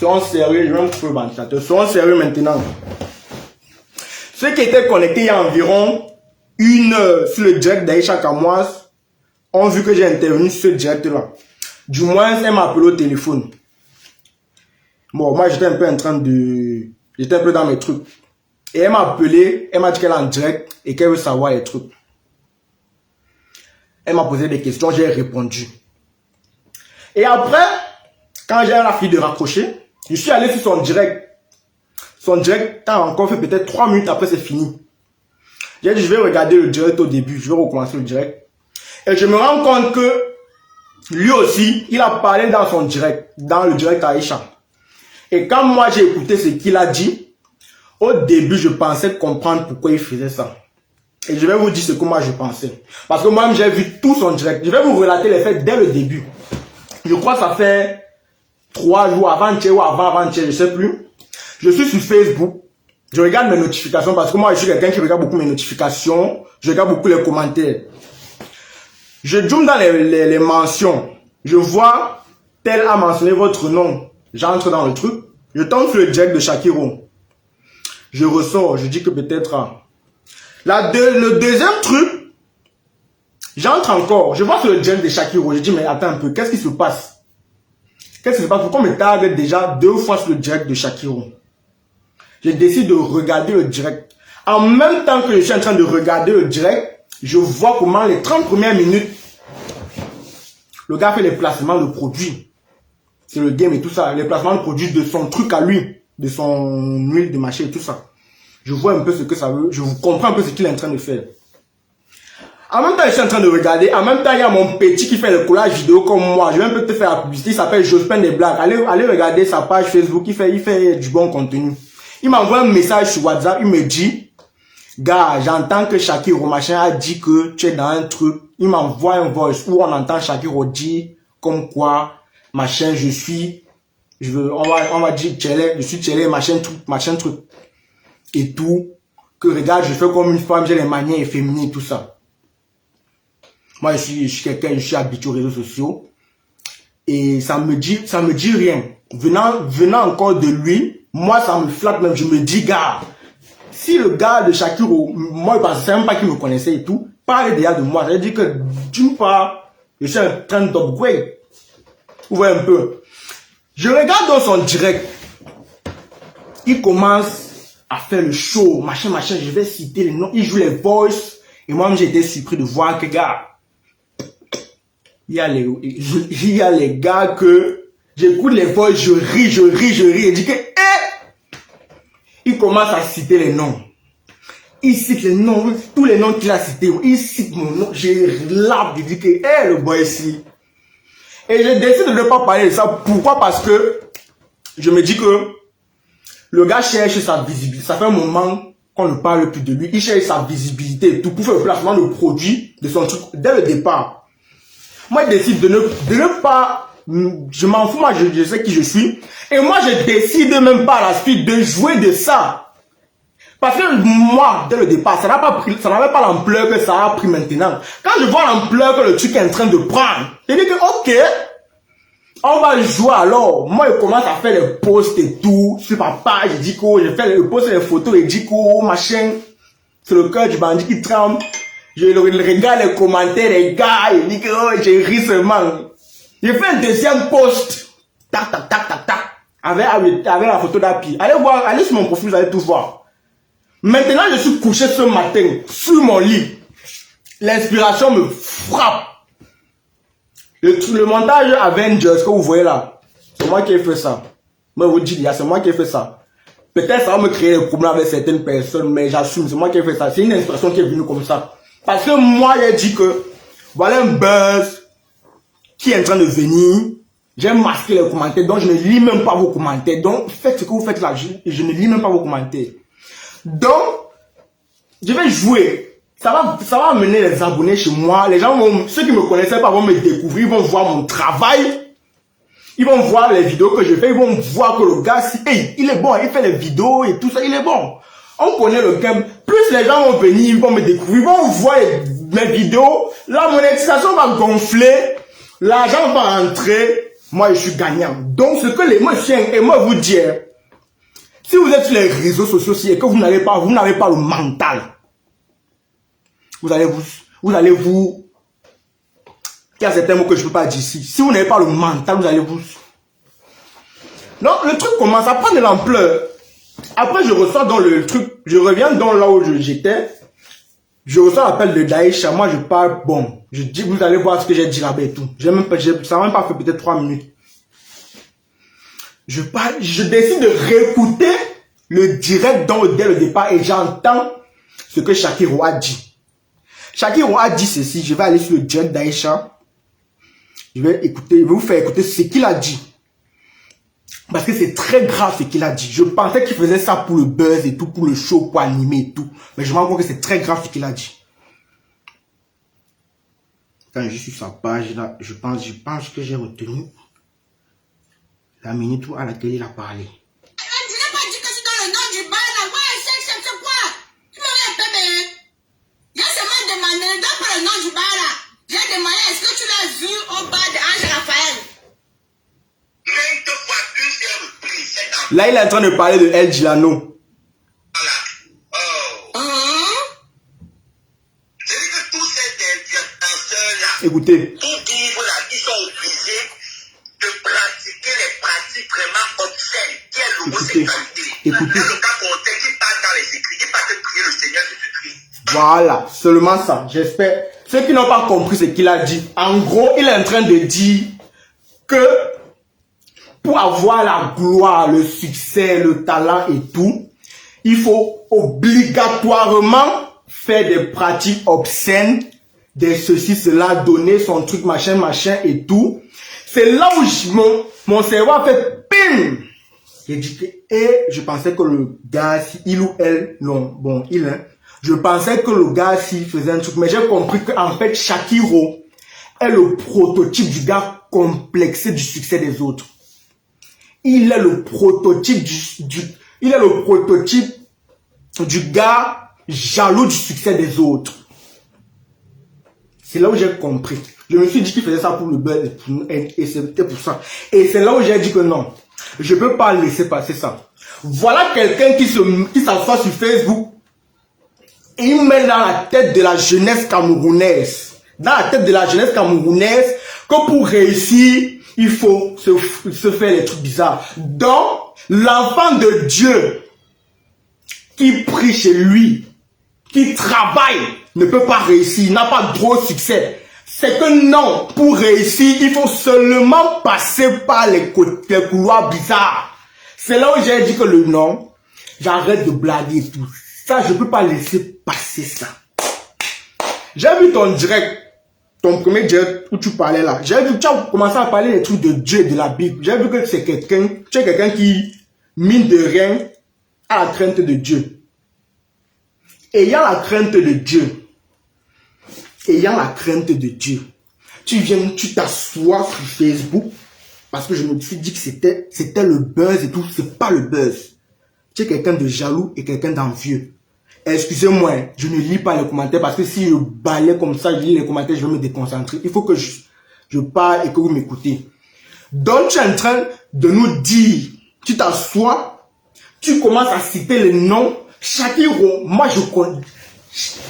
Soyons sérieux, je vais me couper le ventilateur. Soyons sérieux maintenant. Ceux qui étaient connectés il y a environ 1 heure sur le direct d'Aïcha Kamoise ont vu que j'ai intervenu sur ce direct-là. Du moins, elle m'a appelé au téléphone. Bon, moi, j'étais un peu en train de... J'étais un peu dans mes trucs. Et elle m'a appelé, elle m'a dit qu'elle est en direct et qu'elle veut savoir les trucs. Elle m'a posé des questions, j'ai répondu. Et après, quand j'ai la fille de raccrocher, je suis allé sur son direct. Son direct a encore fait peut-être 3 minutes après, c'est fini. J'ai dit, je vais regarder le direct au début, je vais recommencer le direct. Et je me rends compte que lui aussi, il a parlé dans son direct, dans le direct Aïcha. Et quand moi j'ai écouté ce qu'il a dit, au début je pensais comprendre pourquoi il faisait ça. Et je vais vous dire ce que moi je pensais. Parce que moi-même j'ai vu tout son direct. Je vais vous relater les faits dès le début. Je crois que ça fait 3 jours avant-hier ou avant-hier, je sais plus. Je suis sur Facebook. Je regarde mes notifications parce que moi je suis quelqu'un qui regarde beaucoup mes notifications. Je regarde beaucoup les commentaires. Je zoome dans les mentions. Je vois tel a mentionné votre nom. J'entre dans le truc. Je tombe sur le direct de Shakiro. Je ressors. Je dis que peut-être... le deuxième truc, j'entre encore. Je vois sur le direct de Shakiro. Je dis, mais attends un peu. Qu'est-ce qui se passe? Qu'est-ce qui se passe? Pourquoi on me tarde déjà 2 fois sur le direct de Shakiro? Je décide de regarder le direct. En même temps que je suis en train de regarder le direct, je vois comment les 30 premières minutes, le gars fait les placements de produits. C'est le game et tout ça. Les placements de produits de son truc à lui. De son huile de machin et tout ça. Je vois un peu ce que ça veut. Je comprends un peu ce qu'il est en train de faire. En même temps, je suis en train de regarder. En même temps, il y a mon petit qui fait le collage vidéo comme moi. Je vais un peu te faire la publicité. Il s'appelle Jospin des Blagues. Allez regarder sa page Facebook. Il fait du bon contenu. Il m'envoie un message sur WhatsApp. Il me dit, gars, j'entends que Shakiro machin a dit que tu es dans un truc. Il m'envoie un voice où on entend Shakiro dire comme quoi, machin, on va dire, je suis tchélé, machin truc. Et tout. Que regarde, je fais comme une femme, j'ai les manières efféminées et tout ça. Moi, je suis quelqu'un, je suis habitué aux réseaux sociaux. Et ça me dit rien. Venant encore de lui, moi, ça me flatte même. Je me dis, gars, si le gars de Shakiro, moi, parce que c'est même pas qu'il me connaissait et tout, parle déjà de moi. Ça veut dire que, d'une part, je suis en train d'upgrade. Vous voyez un peu. Je regarde dans son direct. Il commence à faire le show, machin, je vais citer les noms. Il joue les voices. Et moi, j'ai été surpris de voir que, gars, il y a les gars que j'écoute les voix, je ris. Et dit que, il commence à citer les noms. Il cite les noms, tous les noms qu'il a cités. Il cite mon nom. J'ai l'arbre, je dis que, le boy ici. Et je décide de ne pas parler de ça. Pourquoi? Parce que je me dis que le gars cherche sa visibilité. Ça fait un moment qu'on ne parle plus de lui. Il cherche sa visibilité, tout pour faire le placement de produits de son truc dès le départ. Moi, je décide de ne pas... Je m'en fous, moi, je sais qui je suis. Et moi, je décide même pas à la suite de jouer de ça. Parce que moi, dès le départ, ça n'avait pas l'ampleur que ça a pris maintenant. Quand je vois l'ampleur que le truc est en train de prendre, je dis que, ok, on va jouer alors. Moi, je commence à faire les posts et tout sur ma page. Je dis que je fais les posts et les photos et je dis que machin. C'est le cœur du bandit qui tremble. Je regarde les commentaires des gars et je dis que j'ai ri seulement. J'ai fait un deuxième post. Tac. Avec la photo d'Api. Allez sur mon profil, vous allez tout voir. Maintenant, je suis couché ce matin sur mon lit. L'inspiration me frappe. Le montage Avengers que vous voyez là, c'est moi qui ai fait ça. Moi, je vous dis, c'est moi qui ai fait ça. Peut-être ça va me créer des problèmes avec certaines personnes, mais j'assume, c'est moi qui ai fait ça. C'est une inspiration qui est venue comme ça. Parce que moi, j'ai dit que voilà un buzz qui est en train de venir. J'ai masqué les commentaires, donc je ne lis même pas vos commentaires. Donc, faites ce que vous faites là, je ne lis même pas vos commentaires. Donc, je vais jouer. Ça va amener les abonnés chez moi. Les gens ceux qui me connaissaient pas vont me découvrir, ils vont voir mon travail. Ils vont voir les vidéos que je fais, ils vont voir que le gars, il est bon, il fait les vidéos et tout ça, il est bon. On connaît le game. Plus les gens vont venir, ils vont me découvrir, ils vont voir mes vidéos. La monétisation va gonfler, l'argent va rentrer. Moi, je suis gagnant. Donc, ce que les machins, et moi, vous dire, si vous êtes sur les réseaux sociaux et que vous n'avez pas le mental, vous allez vous, il y a certains mots que je ne peux pas dire ici. Si vous n'avez pas le mental, vous allez vous. Non, le truc commence à prendre de l'ampleur. Après, je reçois dans le truc, je reviens dans là où j'étais. Je reçois l'appel de Daïcha. Moi, je parle, bon, je dis, vous allez voir ce que j'ai dit là-bas et tout. Ça n'a même pas fait peut-être 3 minutes. Je décide de réécouter le direct dès le départ et j'entends ce que Shakiro a dit. Shakiro a dit ceci, je vais aller sur le direct d'Aïcha. Je vais vous faire écouter ce qu'il a dit. Parce que c'est très grave ce qu'il a dit. Je pensais qu'il faisait ça pour le buzz et tout, pour le show, pour animer et tout. Mais je me rends compte que c'est très grave ce qu'il a dit. Quand je suis sur sa page là, je pense que j'ai retenu la minute à laquelle il a parlé. Je n'ai pas dit que c'est dans le nom du bar là. Ouais, c'est quoi? Tu m'avais appelé. Il y a seulement demandé, donne pas le nom du bar là. J'ai demandé, est-ce que tu l'as vu au bar de Ange Raphaël? Là, il est en train de parler de El Gilano. Écoutez. Tout livre là, ils sont obligés de pratiquer les pratiques vraiment obscènes. Quelle l'homosexualité. Écoutez. Dans le cas contexte, il parle dans les écrits, il parle de prier le Seigneur Jésus-Christ. Voilà, seulement ça, j'espère. Ceux qui n'ont pas compris ce qu'il a dit, en gros, il est en train de dire que pour avoir la gloire, le succès, le talent et tout, il faut obligatoirement faire des pratiques obscènes, des ceci, cela, donner son truc, machin, machin et tout. C'est là où mon cerveau a fait PIM. J'ai dit que, et je pensais que le gars, si il ou elle, non, bon, il, hein, je pensais que le gars, s'il faisait un truc, mais j'ai compris qu'en fait, Shakiro est le prototype du gars complexé du succès des autres. Il est le prototype il est le prototype du gars jaloux du succès des autres. C'est là où j'ai compris. Je me suis dit qu'il faisait ça pour le buzz et c'était pour ça. Et c'est là où j'ai dit que non, je peux pas laisser passer ça. Voilà quelqu'un qui s'assoit sur Facebook et il met dans la tête de la jeunesse camerounaise, que pour réussir, il faut se faire les trucs bizarres. Donc, l'enfant de Dieu qui prie chez lui, qui travaille, ne peut pas réussir, n'a pas de gros succès. C'est que non, pour réussir, il faut seulement passer par les couloirs bizarres. C'est là où j'ai dit que le non, j'arrête de blaguer et tout. Ça, je ne peux pas laisser passer ça. J'ai vu ton direct, ton premier direct où tu parlais là. J'ai vu que tu as commencé à parler des trucs de Dieu et de la Bible. J'ai vu que tu es quelqu'un qui, mine de rien, a la crainte de Dieu. Ayant la crainte de Dieu, tu t'assois sur Facebook parce que je me suis dit que c'était le buzz et tout. C'est pas le buzz. Tu es quelqu'un de jaloux et quelqu'un d'envieux. Excusez-moi, je ne lis pas les commentaires parce que si je balais comme ça, je lis les commentaires, je vais me déconcentrer. Il faut que je parle et que vous m'écoutez. Donc tu es en train de nous dire, tu t'assois, tu commences à citer les noms. Shakiro, moi je connais.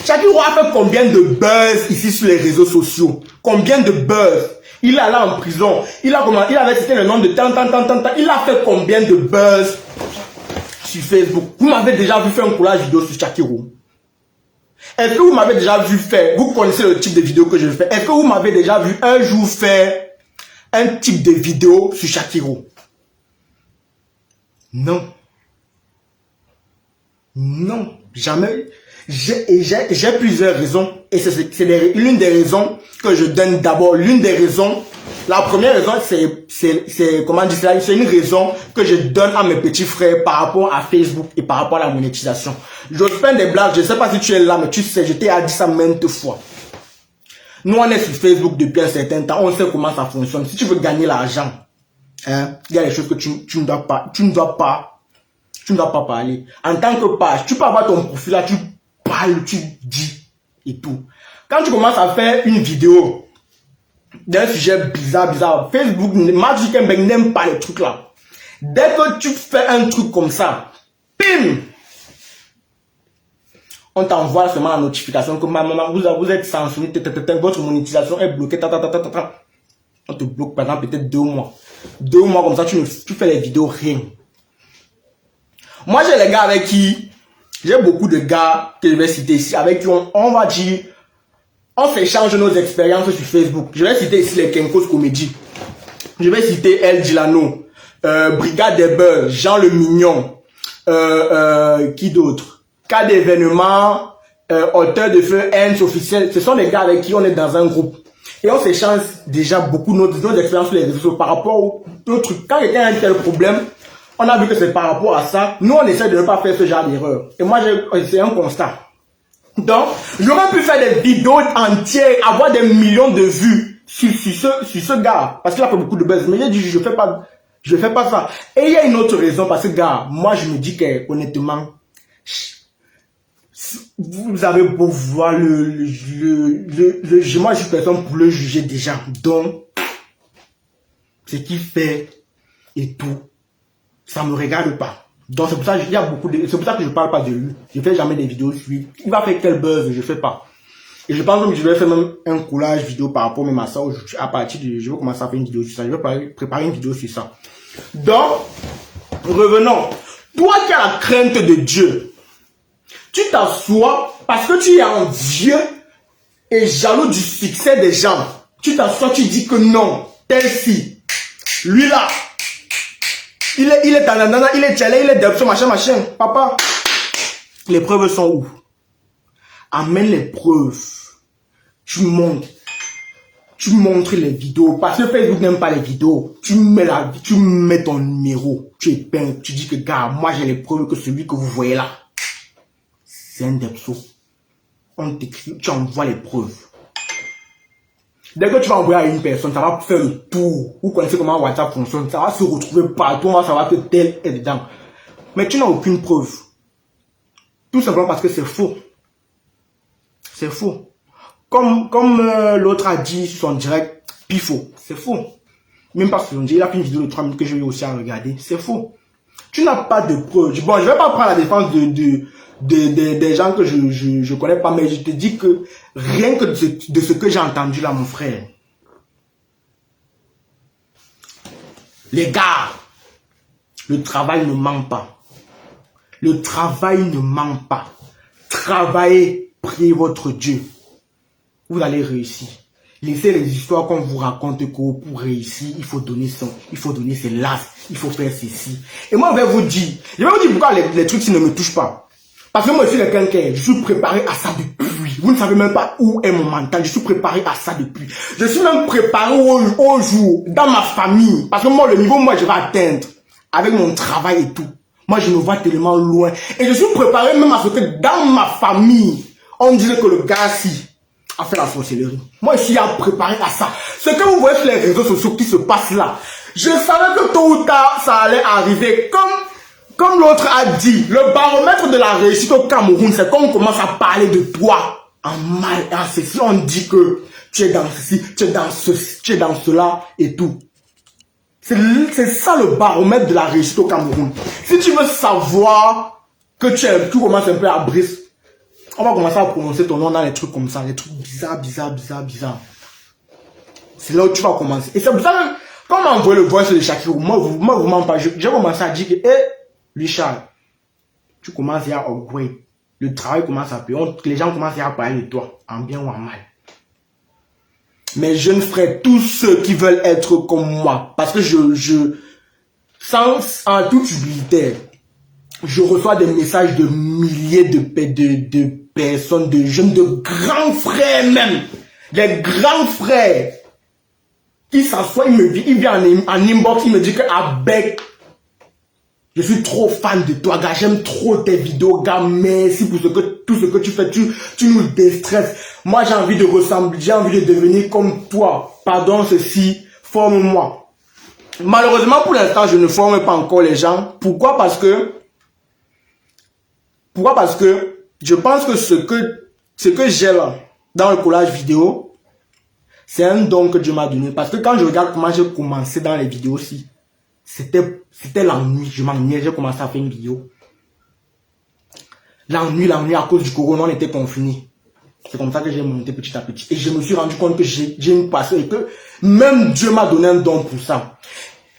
Shakiro a fait combien de buzz ici sur les réseaux sociaux? Combien de buzz? Il est allé en prison. Il avait cité le nom de tant. Il a fait combien de buzz sur Facebook? Vous m'avez déjà vu faire un collage vidéo sur Shakiro? Est-ce que vous m'avez déjà vu faire? Vous connaissez le type de vidéo que je fais. Est-ce que vous m'avez déjà vu un jour faire un type de vidéo sur Shakiro? Non. Non, jamais. J'ai plusieurs raisons. Et c'est l'une des raisons que je donne d'abord. L'une des raisons, la première raison, c'est comment dire ça, c'est une raison que je donne à mes petits frères par rapport à Facebook et par rapport à la monétisation. Je fais des blagues, je ne sais pas si tu es là, mais tu sais, je t'ai dit ça maintes fois. Nous, on est sur Facebook depuis un certain temps, on sait comment ça fonctionne. Si tu veux gagner l'argent, hein, il y a des choses que tu ne dois pas parler. En tant que page, tu peux avoir ton profil là, tu parles, tu dis et tout. Quand tu commences à faire une vidéo, d'un sujet bizarre. Facebook, Mark Zuckerberg n'aime pas les trucs là. Dès que tu fais un truc comme ça, pim, on t'envoie seulement la notification que maman, vous êtes censuré, votre monétisation est bloquée, on te bloque pendant peut-être 2 mois. 2 mois comme ça, tu fais les vidéos, rien. Moi, j'ai les gars avec qui, j'ai beaucoup de gars que je vais citer ici, avec qui on va dire, on s'échange nos expériences sur Facebook. Je vais citer ici les Kenkos Comédie. Je vais citer El Gilano, Brigade des Beurs, Jean le Mignon, qui d'autre? Cas d'événement, auteur de feu, Ends officiel. Ce sont des gars avec qui on est dans un groupe. Et on s'échange déjà beaucoup nos expériences sur les réseaux sociaux par rapport au truc. Quand quelqu'un a un tel problème, on a vu que c'est par rapport à ça. Nous, on essaie de ne pas faire ce genre d'erreur. Et moi, c'est un constat. Donc, j'aurais pu faire des vidéos entières, avoir des millions de vues sur ce gars. Parce qu'il a fait beaucoup de buzz. Mais j'ai dit, je fais pas ça. Et il y a une autre raison. Parce que, gars, moi, je me dis que, honnêtement, vous avez beau voir moi, je suis personne pour le juger déjà. Donc, ce qu'il fait et tout, ça me regarde pas. Donc, c'est pour ça qu'il y a c'est pour ça que je parle pas de lui. Je fais jamais des vidéos sur lui. Il va faire quel buzz, je fais pas. Et je pense que je vais faire même un collage vidéo par rapport même à ça. À partir de, je vais commencer à faire une vidéo sur ça. Je vais préparer une vidéo sur ça. Donc, revenons. Toi qui as la crainte de Dieu, tu t'assois parce que tu es envieux et jaloux du succès des gens. Tu t'assois, tu dis que non, tel si, lui là, il est tananana, il est tchalé, il est depso, machin. Papa, les preuves sont où? Amène les preuves. Tu montres les vidéos. Parce que Facebook n'aime pas les vidéos. Tu mets ton numéro. Tu épingles. Tu dis que, gars, moi j'ai les preuves que celui que vous voyez là, c'est un depso. On t'écrit, tu envoies les preuves. Dès que tu vas envoyer à une personne, ça va faire le tour. Vous connaissez comment WhatsApp fonctionne. Ça va se retrouver partout. On va savoir que tel est dedans. Mais tu n'as aucune preuve. Tout simplement parce que c'est faux. C'est faux. Comme l'autre a dit sur son direct, pifo. C'est faux. Même pas sur son direct, il a fait une vidéo de 3 minutes que je vais aussi à regarder. C'est faux. Tu n'as pas de preuve. Bon, je vais pas prendre la défense des gens que je connais pas, mais je te dis que rien que de ce que j'ai entendu là, mon frère. Les gars, le travail ne ment pas. Le travail ne ment pas. Travaillez, priez votre Dieu. Vous allez réussir. Laissez les histoires qu'on vous raconte que pour réussir, il faut donner ses lasses, il faut faire ceci. Et moi, je vais vous dire pourquoi les trucs ne me touchent pas. Parce que moi, je suis quelqu'un qui je suis préparé à ça depuis. Vous ne savez même pas où est mon mental. Je suis préparé à ça depuis. Je suis même préparé au jour, dans ma famille. Parce que moi, le niveau, je vais atteindre avec mon travail et tout. Moi, je me vois tellement loin. Et je suis préparé même à ce que dans ma famille, on disait que le gars, si, a fait la sorcellerie. Moi, je suis préparé à ça. Ce que vous voyez sur les réseaux sociaux qui se passe là, je savais que tôt ou tard, ça allait arriver. Comme l'autre a dit, le baromètre de la réussite au Cameroun, c'est quand on commence à parler de toi en mal, en ceci, on dit que tu es dans ceci, tu es dans ceci, tu es dans cela et tout. C'est ça le baromètre de la réussite au Cameroun. Si tu veux savoir que tu commences un peu à briser, on va commencer à prononcer ton nom dans les trucs comme ça, les trucs bizarres. C'est là où tu vas commencer. Et c'est pour ça que, quand on m'a envoyé le voice de Shakiro, moi, vous m'en pas, j'ai commencé à dire que, Richard, tu commences à upgrade. Le travail commence à payer. Les gens commencent à parler de toi, en bien ou en mal. Mais je ne ferai tous ceux qui veulent être comme moi. Parce que en toute humilité, je reçois des messages de milliers de personnes, de jeunes, de grands frères même. Des grands frères qui s'assoient, il vient en inbox, il me dit que Abek, je suis trop fan de toi, gars, j'aime trop tes vidéos, gars, merci pour tout ce que tu fais, tu nous déstresses. Moi, j'ai envie de ressembler, j'ai envie de devenir comme toi. Pardon, ceci, forme-moi. Malheureusement, pour l'instant, je ne forme pas encore les gens. Pourquoi? Parce que je pense que ce que j'ai là, dans le collage vidéo, C'est un don que Dieu m'a donné. Parce que quand je regarde comment j'ai commencé dans les vidéos aussi, c'était l'ennui. Je m'ennuyais, j'ai commencé à faire une vidéo. L'ennui, à cause du corona, on était confinés. C'est comme ça que j'ai monté petit à petit. Et je me suis rendu compte que j'ai une passion et que même Dieu m'a donné un don pour ça.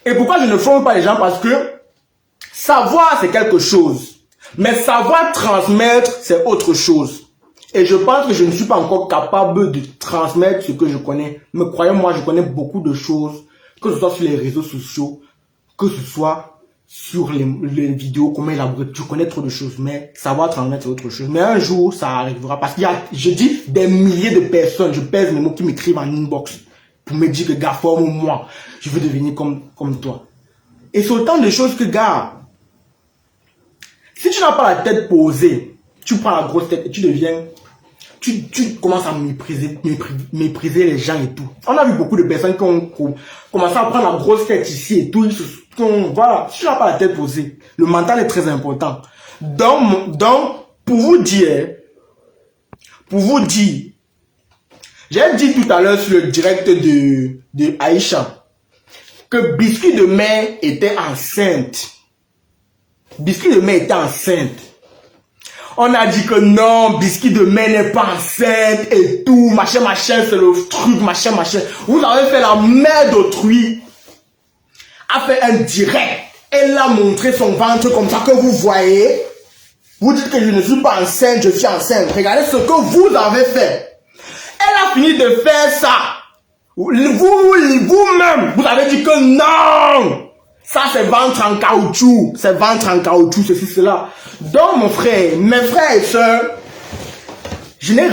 Et pourquoi je ne forme pas les gens? Parce que savoir, c'est quelque chose. Mais savoir transmettre, c'est autre chose. Et je pense que je ne suis pas encore capable de transmettre ce que je connais. Mais croyez-moi, je connais beaucoup de choses, que ce soit sur les réseaux sociaux, que ce soit sur les vidéos, comment élaborer. Je connais trop de choses, mais savoir transmettre, c'est autre chose. Mais un jour, ça arrivera. Parce qu'il y a, je dis, des milliers de personnes, je pèse mes mots, qui m'écrivent en inbox pour me dire que, gars, forme-moi, je veux devenir comme toi. Et c'est autant de choses que, gars, si tu n'as pas la tête posée, tu prends la grosse tête et tu deviens, tu commences à mépriser les gens et tout. On a vu beaucoup de personnes qui ont commencé à prendre la grosse tête ici et tout. Voilà, si tu n'as pas la tête posée, le mental est très important. Donc pour vous dire, j'ai dit tout à l'heure sur le direct de Aïcha que Biscuit de Mère était enceinte. Biscuit de Mère était enceinte. On a dit que non, Biscuit de Mère n'est pas enceinte et tout, machin, c'est le truc, machin. Vous avez fait la mère d'autrui. A fait un direct. Elle a montré son ventre comme ça que vous voyez. Vous dites que je ne suis pas enceinte, je suis enceinte. Regardez ce que vous avez fait. Elle a fini de faire ça. Vous-même, vous avez dit que non. Ça, c'est ventre en caoutchouc. C'est ventre en caoutchouc, ceci, cela. Donc, mon frère, mes frères et sœurs, je n'ai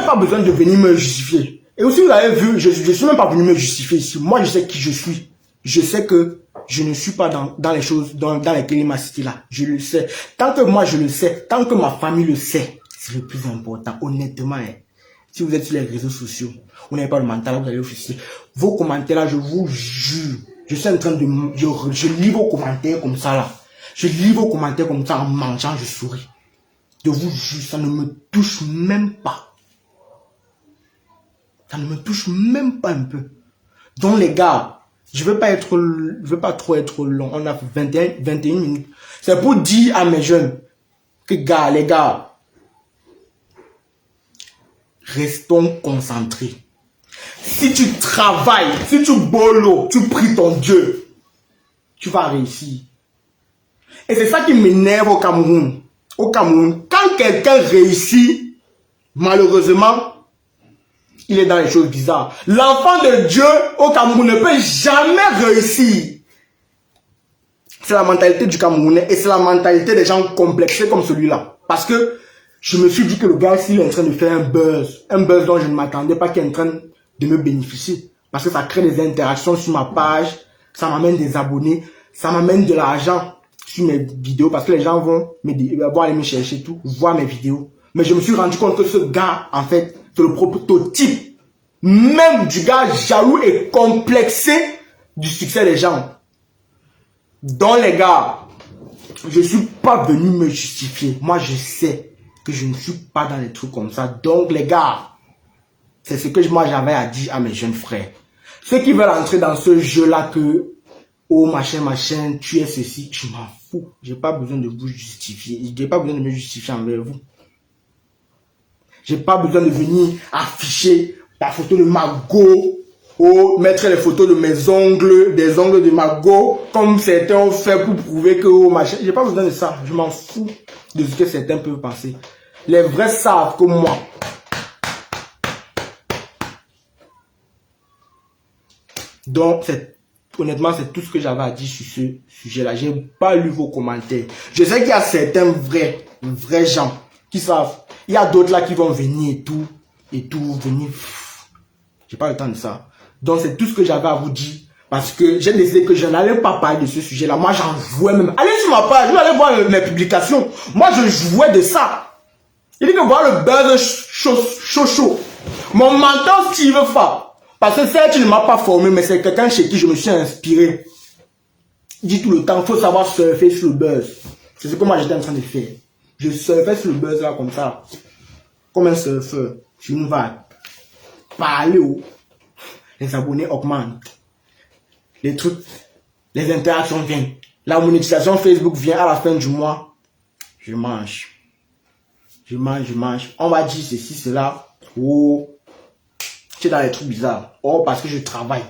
pas besoin de venir me justifier. Et aussi, vous avez vu, je ne suis même pas venu me justifier ici. Moi, je sais qui je suis. Je sais que je ne suis pas dans les choses dans lesquelles il m'a cité là. Je le sais. Tant que moi, je le sais, tant que ma famille le sait, c'est le plus important. Honnêtement, hein. Si vous êtes sur les réseaux sociaux, vous n'avez pas le mental, vous allez officier. Vos commentaires là, je vous jure, je suis en train de... Je lis vos commentaires comme ça là. Je lis vos commentaires comme ça en mangeant, je souris. Je vous jure, ça ne me touche même pas. Ça ne me touche même pas un peu. Donc les gars, je veux pas trop être long. On a 21 minutes. C'est pour dire à mes jeunes que les gars, restons concentrés. Si tu travailles, si tu bolo, tu pries ton Dieu, tu vas réussir. Et c'est ça qui m'énerve au Cameroun. Au Cameroun, quand quelqu'un réussit, malheureusement, il est dans les choses bizarres. L'enfant de Dieu au Cameroun ne peut jamais réussir. C'est la mentalité du Camerounais et c'est la mentalité des gens complexés comme celui-là. Parce que je me suis dit que le gars, s'il est en train de faire un buzz dont je ne m'attendais pas qu'il est en train de me bénéficier. Parce que ça crée des interactions sur ma page, ça m'amène des abonnés, ça m'amène de l'argent sur mes vidéos parce que les gens vont aller me chercher tout, voir mes vidéos. Mais je me suis rendu compte que ce gars, en fait, c'est le prototype même du gars jaloux et complexé du succès des gens. Donc les gars, je ne suis pas venu me justifier. Moi, je sais que je ne suis pas dans les trucs comme ça. Donc les gars, c'est ce que moi j'avais à dire à mes jeunes frères. Ceux qui veulent entrer dans ce jeu-là que, oh machin, tu es ceci, je m'en fous. J'ai pas besoin de vous justifier. J'ai pas besoin de me justifier envers vous. J'ai pas besoin de venir afficher la photo de Mago ou mettre les photos de mes ongles, des ongles de Mago, comme certains ont fait pour prouver que oh machin. J'ai pas besoin de ça. Je m'en fous de ce que certains peuvent penser. Les vrais savent que moi. Donc, honnêtement, c'est tout ce que j'avais à dire sur ce sujet-là. J'ai pas lu vos commentaires. Je sais qu'il y a certains vrais gens qui savent. Il y a d'autres là qui vont venir et tout, venir. J'ai pas le temps de ça. Donc, c'est tout ce que j'avais à vous dire. Parce que j'ai décidé que je n'allais pas parler de ce sujet-là. Moi, j'en jouais même. Allez sur ma page, vous allez voir mes publications. Moi, je jouais de ça. Il dit que voir le buzz chaud. Mon mentor Steve Fa. Parce que certes, il ne m'a pas formé, mais c'est quelqu'un chez qui je me suis inspiré. Il dit tout le temps, il faut savoir surfer sur le buzz. C'est ce que moi j'étais en train de faire. Je surfais sur le buzz là comme ça. Comme un surfeur. Je ne vais parler les abonnés augmentent. Les trucs, les interactions viennent. La monétisation Facebook vient à la fin du mois. Je mange. Je mange. On va dire ceci, cela. Oh, c'est dans les trucs bizarres. Oh, parce que je travaille.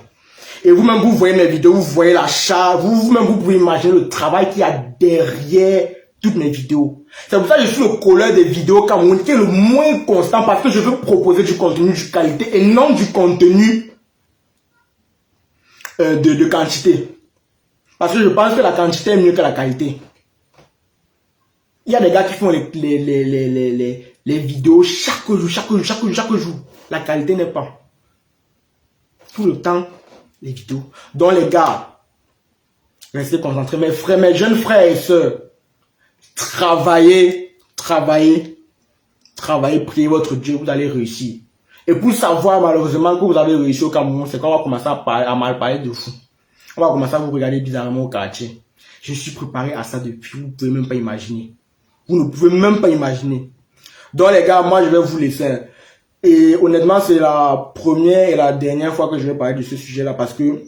Et vous-même, vous voyez mes vidéos, vous voyez l'achat. Vous-même, vous pouvez imaginer le travail qu'il y a derrière toutes mes vidéos. C'est pour ça que je suis le colleur des vidéos Cameroun qui est le moins constant parce que je veux proposer du contenu de qualité et non du contenu de quantité. Parce que je pense que la quantité est mieux que la qualité. Il y a des gars qui font les vidéos chaque jour. La qualité n'est pas. Tout le temps, les vidéos. Donc les gars, restez concentrés. Mes frères, mes jeunes frères et sœurs, travaillez, priez votre Dieu, vous allez réussir. Et pour savoir malheureusement que vous avez réussi au Cameroun, c'est qu'on va commencer à mal parler de vous. On va commencer à vous regarder bizarrement au quartier. Je suis préparé à ça depuis, vous ne pouvez même pas imaginer. Vous ne pouvez même pas imaginer. Donc les gars, moi je vais vous laisser. Et honnêtement, c'est la première et la dernière fois que je vais parler de ce sujet-là parce que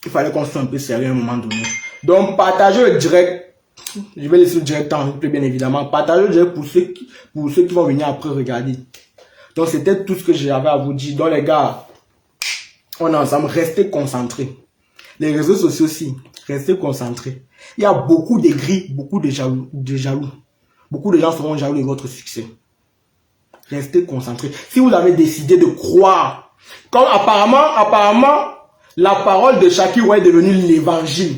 il fallait qu'on soit un peu sérieux à un moment donné. Donc partagez le direct. Je vais laisser le direct en replay bien évidemment. Partagez le direct pour ceux qui vont venir après regarder. Donc c'était tout ce que j'avais à vous dire. Donc les gars, on est ensemble. Restez concentrés. Les réseaux sociaux aussi, restez concentrés. Il y a beaucoup d'aigris, beaucoup de jaloux. Beaucoup de gens seront jaloux de votre succès. Restez concentrés. Si vous avez décidé de croire, comme apparemment, la parole de Shakir est devenue l'évangile.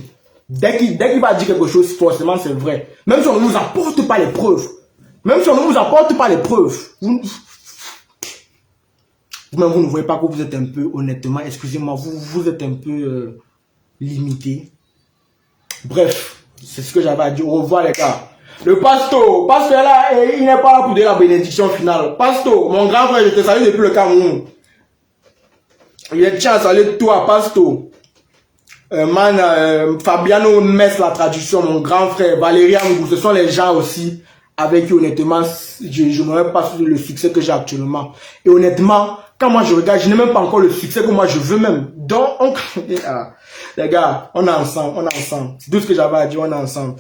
Dès qu'il va dire quelque chose, forcément c'est vrai. Même si on ne vous apporte pas les preuves. Vous-même, vous ne voyez pas que vous êtes un peu, honnêtement, excusez-moi, vous êtes un peu limité. Bref, c'est ce que j'avais à dire. Au revoir les gars. Le pasteur là, il n'est pas là pour donner la bénédiction finale. Pasteur, mon grand frère, je te salue depuis le Cameroun. Je tiens à saluer toi, pasteur. Fabiano Mess, la traduction, mon grand frère, Valérian Ngou, ce sont les gens aussi avec qui honnêtement, je n'aurais pas le succès que j'ai actuellement. Et honnêtement, quand moi je regarde, je n'ai même pas encore le succès que moi je veux même. Donc, les gars, on est ensemble. C'est tout ce que j'avais à dire, on est ensemble.